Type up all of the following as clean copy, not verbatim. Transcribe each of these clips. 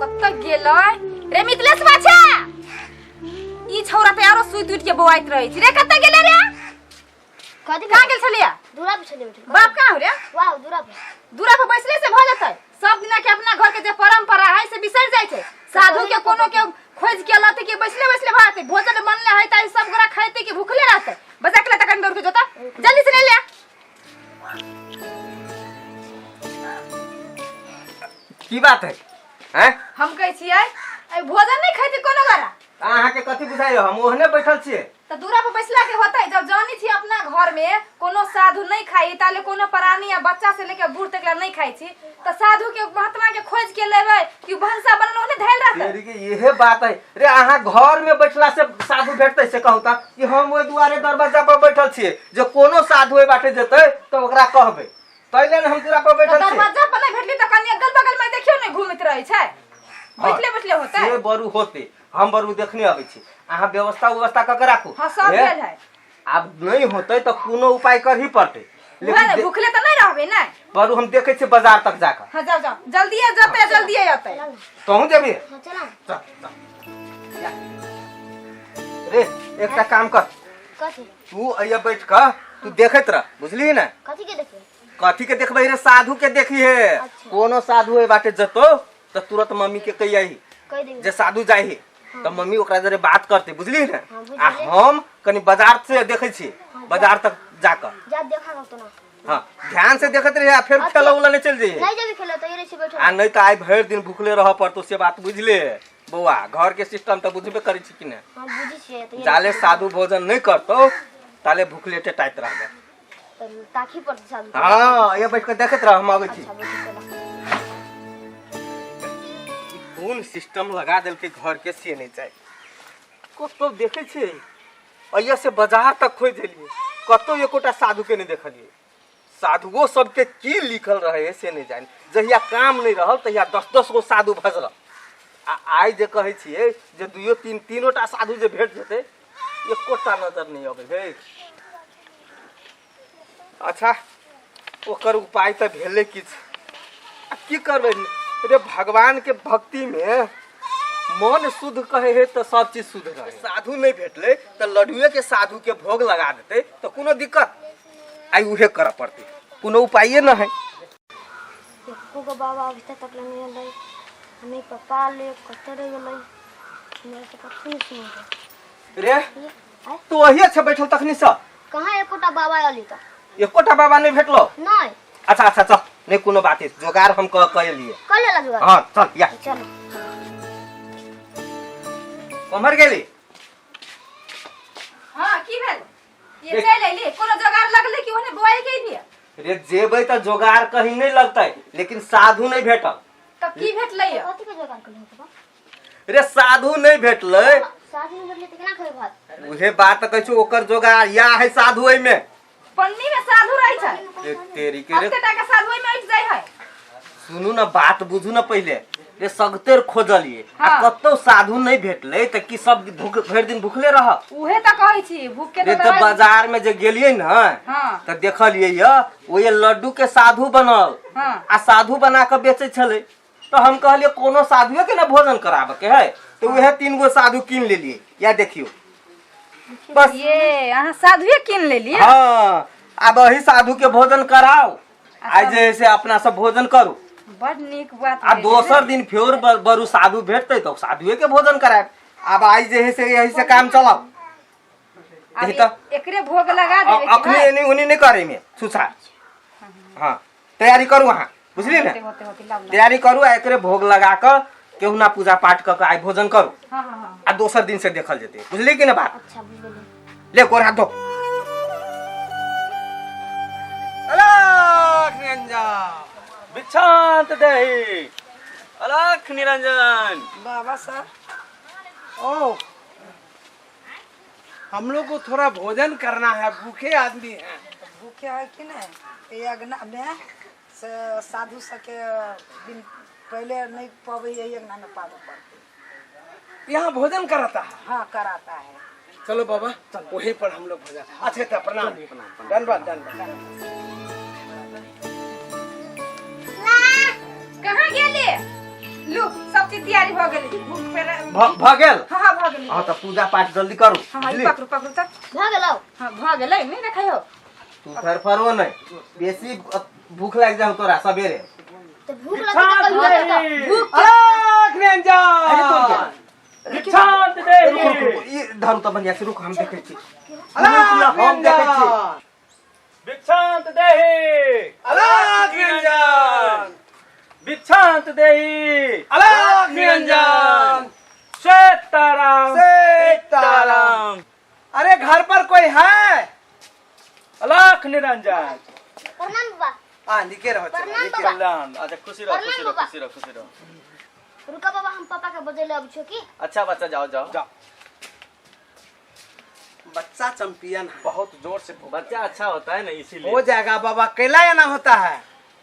कत्त गेलै रे मितलेश बाछा ई छौरा त यारो सुई टूट के बवाइत रहै छी रे कत्त गेलै रे कथि कहां गेल छलिया दूरा पे चले बैठे बाप कहां हो रे वाह दूरा पे बैसले से भ जतै सब दिना के अपना घर के जे परंपरा है से बिसर जाय छै साधु के कोनो के खोज के लते के बैसले भाते भोजन बनले है त सब गोरा खाइते के भूखले रहते बजा के तकन दौड़ के जोता जल्दी से ले ले की बात है हैं हम कहै छियै ए भोजन नहीं खाइते कोनो गोरा अहाँ के कथि बुझाइ हम ओहने बैठल छियै त दूरा पे बैसला के होतै जब जानी थी अपना घर में कोनो साधु नहीं खाई ताले कोनो प्राणी या बच्चा से लेके बूढ़ तक नहीं खाई छी त साधु के महात्मा के खोज के लेबै कि भंसा बनल ओने धैल रहतै तेरी के यही बात है रे अहाँ घर में बैठला से साधु भेटतै से कहूता कि हम ओइ दुआरे दरवाजा पर बैठल छियै जे कोनो साधु ओइ बाटे जेतै त ओकरा कहबै तैले हम दूरा पर बैठल छियै दरवाजा पर नहीं भेटली त कनी अगल बगल में देखियो नहीं घूमत रहै छै बैठले होतै से बरू होते हम बरू देखने आबै छी अहाँ व्यवस्था क के राखू हां सब भेल है अब नहीं होतै त कोनो उपाय करही पड़तै लेकिन भूखले त नहीं रहबे नै बरू हम देखै छी बाजार तक जाकर हां जाओ जल्दी आते तोहू जेबी चला रे एकटा काम कर कथि तू अइया बैठ क तू देखैत रह बुझली ना कथि के देखिए कथी के देखबै रे साधु के देखी है अच्छा। कोनो साधु ए बाटे जतो त तुरंत मम्मी के कहियै कह दे जे साधु जाई त मम्मी ओकरा जरे बात करते बुझली ना हाँ, बुझलियै। आ हम कनी बाजार से देखै छी बाजार तक जाकर जा देखा न तो ना हां ध्यान से देखत रहे फिर अच्छा। खेला उला नहीं चल जाइए नहीं जब खेला तो ये से बैठो आ नहीं त आइ भर दिन भूखले रह पड़तो से बात बुझले बौआ घर के सिस्टम त बुझबे करै छी कि ना हां बुझी छियै तो जाले साधु भोजन नहीं करतो ताले भूखले टेटाइत रहबे ताकि पर साधु हां ये बैठ के देखत रह हम आबै छी अच्छा बैठ चला कौन सिस्टम लगा देल के घर के से नहीं जाए कतो देखे छे अइया से बाजार तक खोज देलिए कतो एकोटा साधु के नहीं देखलिए साधुओ सब के की लिखल रहे से नहीं जाने जहिया काम नहीं रहल तहिया 10-10 गो साधु भजल आ आई जे कहै छिए जे दुइयो तीनोटा साधु जे भेट जेते एकोटा नजर नहीं आबे हे अच्छा ओकर उपाय त भेले किछ की करबे रे भगवान के भक्ति में मन शुद्ध कहे है तो सब चीज शुद्ध रहे साधु नहीं भेटले तो लड्डुए के साधु के भोग लगा देते तो कोनो दिक्कत आई उहे कर पड़ती कोनो उपाय न है को बाबा अभी तक नहीं आलै हमें पापा ले कतरे गेलै मेरे से कथि सुन रे तो वही अच्छा बैठल तखनी से कहां एकोटा बाबा आली त एकोटा बाबा नहीं भेटलो नहीं अच्छा चल नहीं कोनो बात है जोगार हम कह लिए कल ले लगवा हां चल या चलो उमर गेली हां की भेल ये चल आइली कोनो जोगार लगले कि ओने बोआई के दिया रे जेबै त जोगार कहीं नहीं लगतै लेकिन साधु नहीं भेटल तब की भेटलै कथि के जोगार कर ले रे साधु नहीं भेटलै साधु में बैठले त केना खाए भात उहे बात कहै छु ओकर जोगार या है साधु एहि में पन्नी में साधु रहै छै रे तेरी के रे अते टाका साधु में उठ जाय है सुनू ना बात बुझू ना पहले रे सगतेर खोजलिए आ हाँ। कतो साधु नहीं भेटले त की सब भर दिन भूखले रह उहे त कहै छी भूख के रे त त बाजार में जे गेलिए ना हां त देखलिए ओए लड्डू के साधु बनल हां आ साधु बना के बेचे छले तो हम कहलिए कोनो साधुए के ना भोजन कराबे के है तो उहे 3 गो साधु कीन लेलिए या देखियो बस ये अहाँ साधुए किन लेलिए हाँ अब वही साधु के भोजन कराओ आज जैसे अपना सब भोजन करू बड़ नीक बात आ दोसर दिन फिर बरू साधु भेटते तो साधुए के भोजन कराए अब आज जे से यही से काम चलाओ यही तो एकरे भोग लगा देबे अखनी नहीं उनी नहीं करे में छुछा हाँ तैयारी करू वहाँ बुझली ना तैयारी करू आ एकरे भोग लगा कर केहू ना पूजा पाठ कर आइ भोजन करू हां हां हां आ दोसर दिन से देखल जेते बुझली कि ना बात अच्छा बुझ गेली ले कोर हाथ धो अलख निरंजन बिच्छांत दही अलख निरंजन बाबा साहब ओ हम लोग को थोड़ा भोजन करना है भूखे आदमी हैं भूखे है कि नहीं यज्ञ में साधु सके दिन पहले नहीं पावे यज्ञ में पावे पड़ते यहाँ भोजन कराता है हाँ कराता है चलो बाबा वहीं पर हम लोग भोजन अच्छे था प्रणाम धन्यवाद धन्यवाद कहाँ गेली लू सब चीज तैयारी भ गेल भूख पे भ गेल हां हां भ गेल हां त पूजा पाठ जल्दी करू हां हां बुझली? पकड़ू पकड़ू त भ गेलौ हां भ गेलै नहीं देखायो तू फरफरो नहीं बेसी भूख लाग जाऊ तोरा सवेरे तो भूख लगी तो कहियो देता भूख अलग निरंजन अरे तो भिक्षांत रुक देही ये धरू त बढ़िया से रुक हम देखे छी अलग हम देखे छी निरंजन भिक्षांत देही अलग निरंजन भिक्षांत देही अलग निरंजन सीताराम सीताराम। अरे घर पर कोई है? अलग निरंजन प्रणाम बाबा हाँ निके रहो चलो प्रणाम निके बाबा। कल्याण अच्छा खुशी रहो खुशी रहो प्रणाम खुशी रहो खुशी रहो रुका बाबा हम पापा के बजेले अब छो की अच्छा बच्चा जाओ जाओ जाओ। बच्चा चैंपियन है, बहुत जोर से बच्चा अच्छा होता है ना इसीलिए हो जाएगा बाबा, कैला या ना होता है,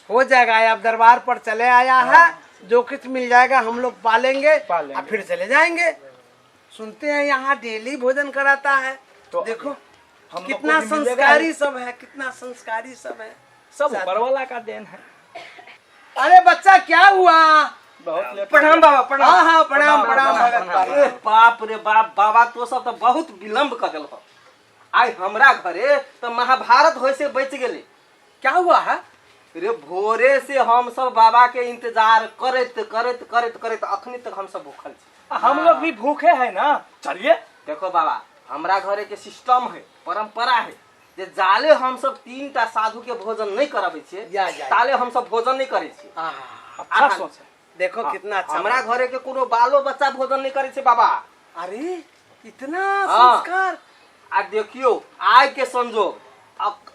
हो जाएगा। आप दरबार पर चले आया है, जो कुछ मिल जाएगा हम लोग पालेंगे और फिर चले जाएंगे। सुनते हैं यहाँ डेली भोजन कराता है, तो देखो हम लोग कितना को भी मिलेगा संस्कारी सब है, कितना संस्कारी सब है। सब ऊपर वाला का देन है अरे बच्चा क्या हुआ? बहुत लेट प्रणाम बाबा प्रणाम हाँ हाँ प्रणाम प्रणाम भगत ए, बाबा। बाप रे बाप बाबा तो सब तो बहुत विलम्ब कर दिल आई हमरा घरे तो महाभारत होय से बच गेले। क्या हुआ है? रे भोरे से हम सब बाबा के इंतजार करत करत करत करत अखनी तक हम सब भूखल छी। हम लोग भी भूखे हैं ना चलिए देखो बाबा हमरा घरे के सिस्टम है, परंपरा है, जे जाले हम सब 3टा साधु के भोजन नहीं कराबे छिए या। ताले हम सब भोजन नहीं करे छी। हाँ, अच्छा सोच है देखो कितना अच्छा हमरा घरे के कोनो बालो बच्चा भोजन नहीं करे छे बाबा। अरे इतना हाँ। संस्कार। आ देखियो आय के संजोग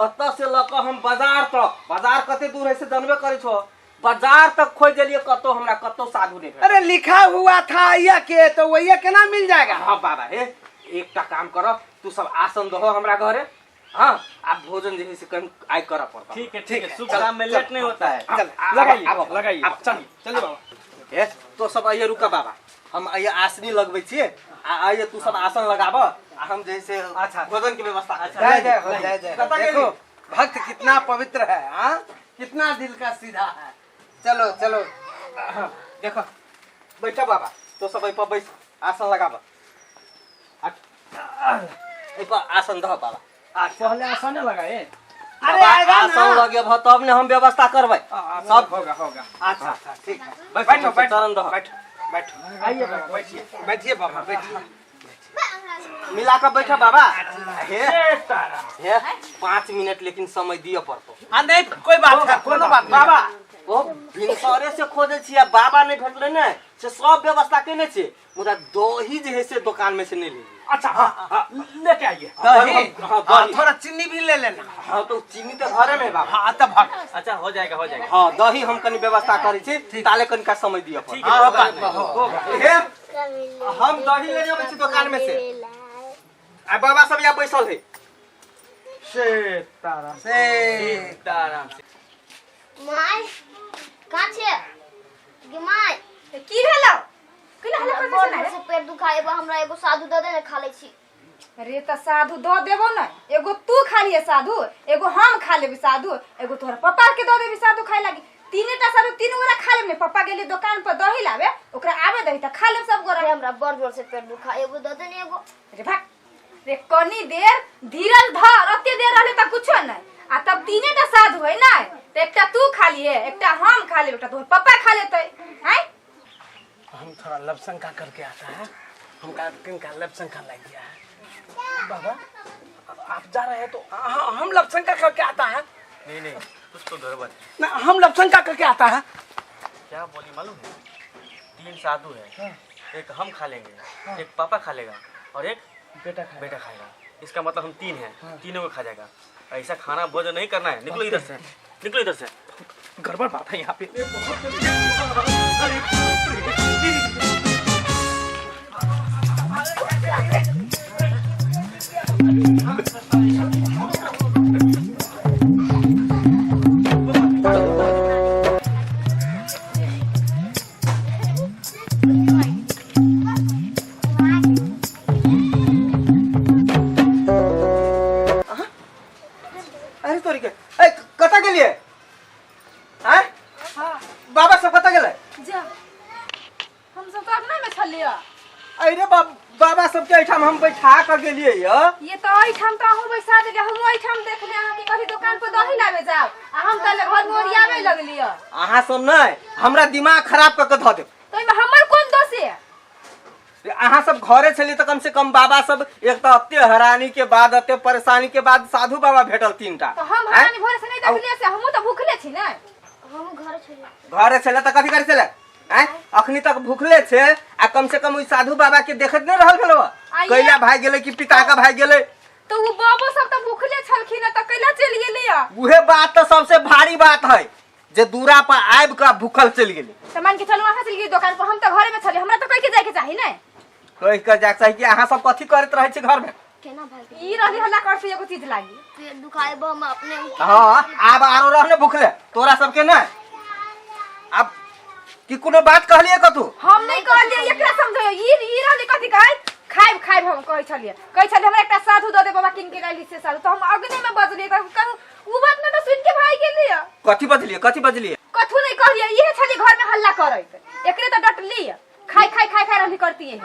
अत से लक हम बाजार तक, बाजार कते दूर है से जानबे करे छो, बाजार तक खोज देलिए कतो हमरा कतो साधु नहीं भेटल। अरे लिखा हुआ था या के तो वही केना मिल जाएगा? हाँ बाबा हे एकटा काम करो, तू सब आसन दहो हमरा घरे। हाँ आप भोजन जे है से कहीं आय करा पड़ता। ठीक है शुभ काम में लेट नहीं होता है चल लगाइए आबो, लगाइए आबो, चलिए चलिए बाबा हे तो सब आइए रुका बाबा, हम आइए आसनी लगबै छिए। आइए तू सब आसन लगाबो, आ हम जैसे अच्छा। भोजन की व्यवस्था। जय जय हो जय जय। कतऽ गेली? देखो भक्त कितना पवित्र है, हाँ कितना दिल का सीधा है। चलो चलो देखो बैठा बाबा, तो सब एहि पर बैठ आसन लगाबो। एहि पर आसन दह बाबा। पहले आसान लगाए अरे बाबा आएगा आसन ना। लगे भ तब ने हम व्यवस्था करबै। सब होगा होगा। अच्छा अच्छा ठीक है। बैठो चरण दह। बैठो बैठो आइए बाबा बैठिए बैठिए बाबा बैठिए। मिला कर बैठा बाबा। हे सीताराम हे 5 मिनट लेकिन समय दिए पड़तो। हाँ नहीं कोई बात है, कोनो बात नहीं। बाबा ओ भिनसरे से खोजे छियै, बाबा नहीं भेटले ने से सब व्यवस्था केने छै, मुदा दही जे है से दुकान में से नहीं लेली। अच्छा हाँ लेके आइए दही हाँ, हाँ, दही। थोड़ा चीनी भी ले लेना। हाँ तो चीनी तो घरे में है बाबा। हाँ तब भाग। अच्छा हो जाएगा हाँ दही हम कनी व्यवस्था करै छी, ताले कनिका समय दिए पड़तो। ठीक हाँ, है होगा। हे हम दही लेने अबै छी दुकान में से, आ बाबा सब यहाँ बैसल है। सीताराम से सीताराम माय का छे गे माय की भेलौ किला हल्ला कर बड़ छै से पेट दुखाए बा, हमरा एगो साधु दे दे ने खा ले छी। अरे त साधु दो देबो न, एगो तू खा लिए साधु, एगो हम खा लेबी साधु, एगो तोहर पापा के दो देबी साधु खाए लागी। तीनेटा साधु तीन गोरा खा लेब ने। पापा गेली दुकान पर दही लावे, ओकरा आवे दही त खा लेब सब गोरा। अरे हमरा बड़ जोर से पेट दुखा, एगो दे दे ने एगो। अरे भाग रे, कनी देर धीरज धर, अते देर रहले त कुछो नहीं। आ तब तीनेटा साधु है ना, त एकटा तू खा लिए, एकटा हम खा लेब, एकटा तोहर पापा खा लेतै। हैं हम थोड़ा लपसंका करके आता है, हमका किनका लपसंका लग गया है। बाबा आप जा रहे हैं तो हाँ, हम लपसंका करके आता है नहीं कुछ तो गड़बड़ है ना, हम लपसंका करके आता है। क्या बोली मालूम है 3 साधु है, एक हम खा लेंगे, एक पापा खा लेगा और एक बेटा खाएगा। इसका मतलब हम 3 हैं, तीनों को खा जाएगा। ऐसा खाना भोजन नहीं करना है, निकलो इधर से निकलो इधर से। गड़बड़ बात है यहाँ पे। अरे तोरी के ए कता गेलिए? हैं? बाबा सब कता गेलै? जा हम लिया। अरे बाबा सबके ऐठाम हम बैठा कर गेलिए ये तो ऐठाम तो हम बैठा दे हम ऐठाम देख ले अहाँ के कभी दुकान पर दही लावे जाओ आ हम तले घर में ओरियावे लगलिए। अहाँ सब नहीं हमरा दिमाग खराब करके धऽ देब। तो इमे हमर कोन दोष है? अहाँ सब घरे छली तो कम से कम बाबा सब एक तो अत्ते हैरानी के बाद अत्ते परेशानी के बाद साधु बाबा भेटल 3टा। तो हम हरानी भोर से नहीं देखलिए से हमहु तो भूखले छी ना। हम घर छलिए घरे छले तो कथी करे छले हैं अखनी तक भूखले छे आ कम से कम ओइ साधु बाबा के देखत नहीं रहल छलो कैला भाई गेले कि पिता का भाई गेले तो वो बाबू सब तो भूखले छलखिन त कैला चल गेलिए? उहे बात तो सबसे भारी बात है जे दूरा पर आब का भूखल चल गेले। त मान के चलू अहाँ चल गेली दुकान पर हम तो घरे में छली हमरा तो कह के जाए के चाही ना। कह के जाए चाहिए कि अहाँ सब कथी करत रहे छी घर में? केना भाई ई रहली हल्ला कर से एगो चीज लागी पेट दुखाए बा हम अपने हां अब आरो रहने भूखले तोरा सबके ना अब कि कोनो बात कहलिए कतू हम नहीं कहलिए एकरा समझो ई रहली कथी खाइब हम कहै छलिए हमरा एकटा साधु द दे बाबा किन के लाइली से साधु तो हम अग्नि में बजलिए कहू उ बात में तो सुन के भाई गेलिए। कथी बजलिए कथू नहीं कहलिए इहे छली घर में हल्ला करैत एकरे तो डटली खाई रहली करती है।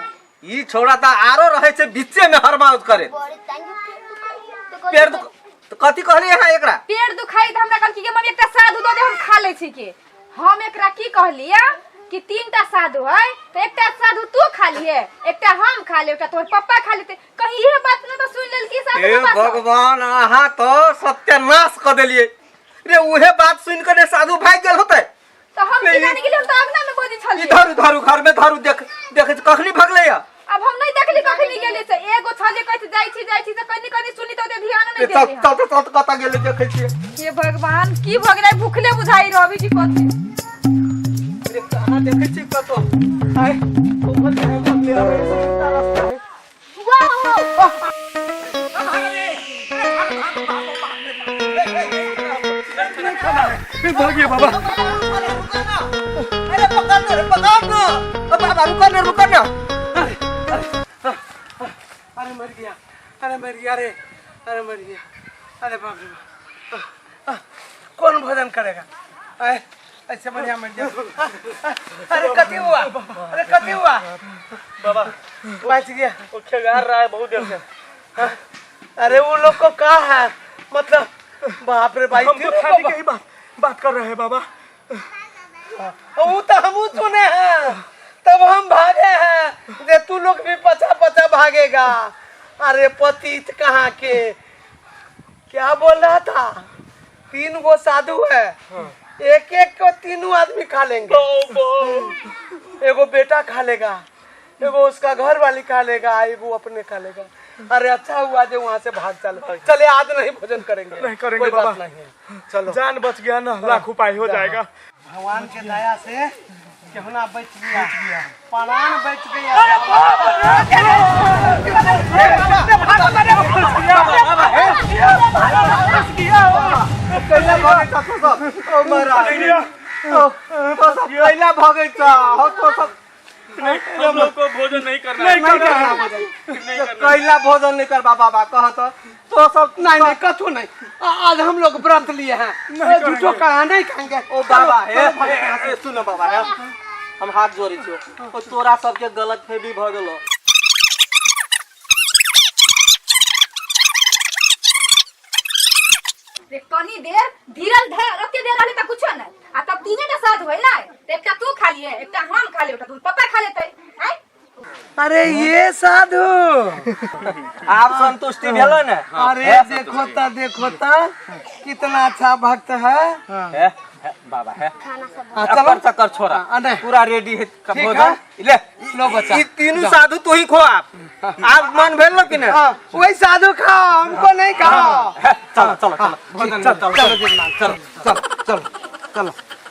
ई छोड़ा ता आरो रहे छे बीचे में हरमाउत करे बड़े टाइम पेड़ तो कथी कहलिए है एकरा पेट दुखाई त हमरा कहल कि मम्मी एकटा साधु द दे हम खा ले छी के हम एकरा की कहलिए कि 3टा साधु है तो एकटा साधु तू खा लिए एकटा हम खा ले एकटा तोर पापा खा लेते कहीं ये बात न तो सुन लेल की साधु हे बाबा भगवान अहाँ तो सत्यानाश कर देलिए रे उहे बात सुन के साधु भाग गेल होते तो हम जाने के लिए हम तो अगना में बोली छलिए इधर उधर घर में धरू देख कखनी भगले या अब हम नहीं देखली कखनी गेली से एगो छले कहत जाई छी त कनी सुनी तो ध्यान नहीं देली तत कता गेले देखे छिए हे भगवान की भगले भूखले बुझाई रहबी जी कथी रे कहां देखे छी कतो आय ओभर के भगले आवे रास्ता है भागिए बाबा अरे पकड़ ना बाबा रुको ना अरे मर गया रे अरे मर गया अरे बाप रे बाप कौन भोजन करेगा ऐसे बढ़िया मर गया अरे कथी हुआ बाबा बच गया वो खेगार रहा है बहुत देर से। अरे वो लोग को कहा है मतलब बाप रे भाई हम तो खाने की ही बात कर रहे हैं बाबा। वो तो हम सुने हैं तब हम भागे हैं जे तू लोग भी पचा भागेगा। अरे पतित कहाँ के क्या बोल रहा था 3 गो साधु है एक को 3 आदमी खा लेंगे एगो बेटा खा लेगा एगो उसका घर वाली खा लेगा एगो अपने खा लेगा। अरे अच्छा हुआ जो वहाँ से भाग चले आज नहीं भोजन करेंगे नहीं करेंगे कोई बाबा। बात नहीं है चलो जान बच गया ना लाख उपाय हो जाएगा। भगवान के दया से केहुना बच गया प्राण बच गया। कैला भगे हम लोग को भोजन नहीं करना कैला भोजन नहीं कर बाबा कह तो सब नहीं कथू नहीं आज हम लोग व्रत लिए हैं झूठो कहा नहीं खाएंगे। ओ बाबा हे सुनो बाबा हे हम हाथ जोड़ी छियो ओ तोरा सबके गलत फहमी भ गेलो। रे कनी देर धीरज रखे दे रहले त कुछो नहीं आ तब 3टा साधु है ना एकटा तू खा लिए एकटा हम खा लिए एकटा तू पापा खा लेते हैं। अरे ये साधु आप संतुष्टि भेलो ना? अरे देखो ता कितना अच्छा भक्त है बाबा है खाना सब चक्कर चक्कर छोड़ा नहीं। पूरा रेडी है ठीक भोजन है। ले लो बच्चा ये 3 साधु तू ही खो आप मन भेलो कि ना? वही साधु खाओ हमको नहीं खाओ। चलो भोजन चलो चलो चलो